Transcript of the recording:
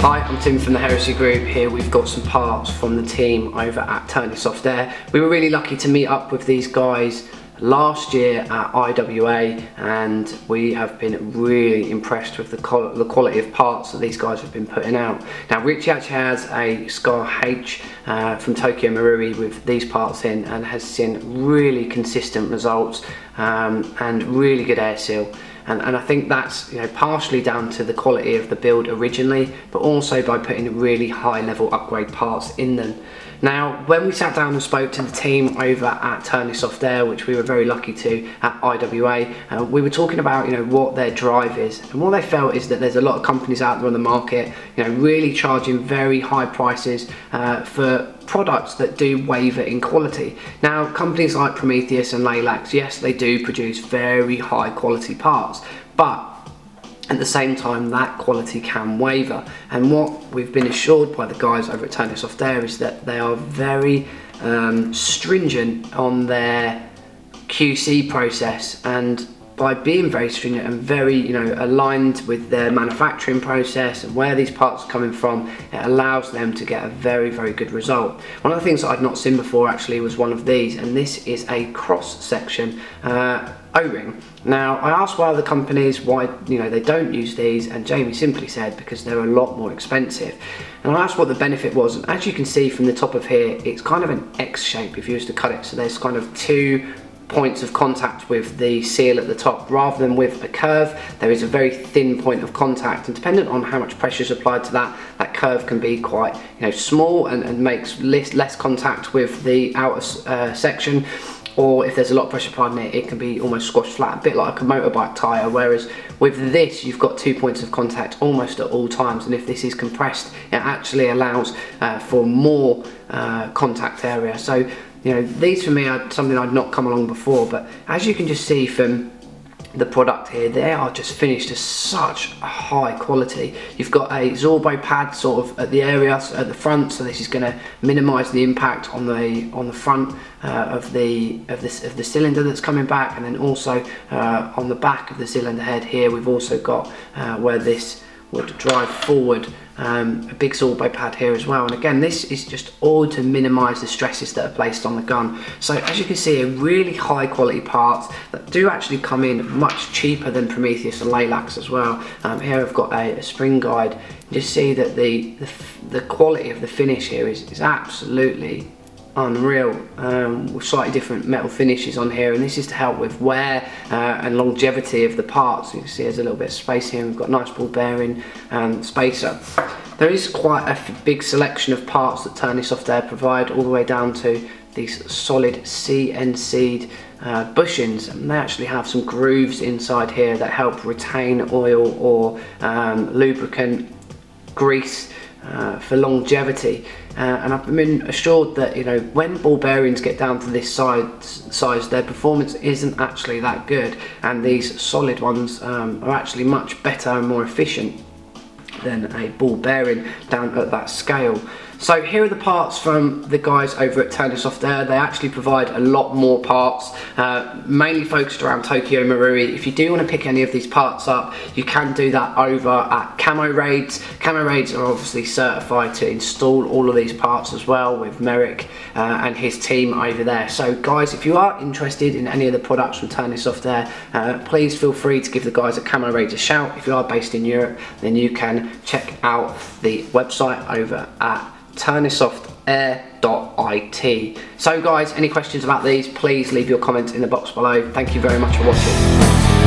Hi, I'm Tim from the Heresy Group. Here we've got some parts from the team over at Ternisoftair. We were really lucky to meet up with these guys last year at IWA, and we have been really impressed with the quality of parts that these guys have been putting out. Now Richie actually has a Scar H from Tokyo Marui with these parts in and has seen really consistent results and really good air seal. And I think that's partially down to the quality of the build originally, but also by putting really high level upgrade parts in them. Now, when we sat down and spoke to the team over at Ternisoftair, which we were very lucky to at IWA, we were talking about what their drive is, and what they felt is that there's a lot of companies out there on the market, really charging very high prices for products that do waver in quality. Now, companies like Prometheus and Laylax, yes, they do produce very high quality parts, but at the same time that quality can waver. And what we've been assured by the guys over at Ternisoftair is that they are very stringent on their QC process, and by being very stringent and very aligned with their manufacturing process and where these parts are coming from, it allows them to get a very, very good result. One of the things that I'd not seen before actually was one of these, and this is a cross section O-ring. Now, I asked one of the companies why they don't use these, and Jamie simply said because they're a lot more expensive. And I asked what the benefit was, and as you can see from the top of here, it's kind of an X shape if you was to cut it. So there's kind of two points of contact with the seal at the top, rather than with a curve. There is a very thin point of contact, and dependent on how much pressure is applied to that, that curve can be quite small and makes less contact with the outer section. Or if there's a lot of pressure applied in it, it can be almost squashed flat, a bit like a motorbike tyre, whereas with this you've got 2 points of contact almost at all times, and if this is compressed, it actually allows for more contact area. So these for me are something I'd not come along before, but as you can just see from the product here, they are just finished to such a high quality. You've got a Zorbo pad sort of at the area at the front, so this is going to minimise the impact on the front of the cylinder that's coming back, and then also on the back of the cylinder head here we've also got where this would drive forward, a big Zorbo pad here as well. And again, this is just all to minimise the stresses that are placed on the gun. So as you can see, a really high quality parts that do actually come in much cheaper than Prometheus and Laylax as well. Here I've got a spring guide. You just see that the quality of the finish here is absolutely unreal, with slightly different metal finishes on here, and this is to help with wear and longevity of the parts. You can see there's a little bit of space here. We've got nice ball bearing spacer. There is quite a big selection of parts that Ternisoftair provide, all the way down to these solid CNC'd bushings, and they actually have some grooves inside here that help retain oil or lubricant grease for longevity. And I've been assured that when ball bearings get down to this size, their performance isn't actually that good, and these solid ones are actually much better and more efficient than a ball bearing down at that scale. So here are the parts from the guys over at Ternisoftair. They actually provide a lot more parts, mainly focused around Tokyo Marui. If you do want to pick any of these parts up, you can do that over at Camoraids. Camoraids are obviously certified to install all of these parts as well, with Merrick and his team over there. So guys, if you are interested in any of the products from Ternisoftair, please feel free to give the guys at Camoraids a shout. If you are based in Europe, then you can check out the website over at Ternisoftair.it. So guys, any questions about these, please leave your comments in the box below. Thank you very much for watching.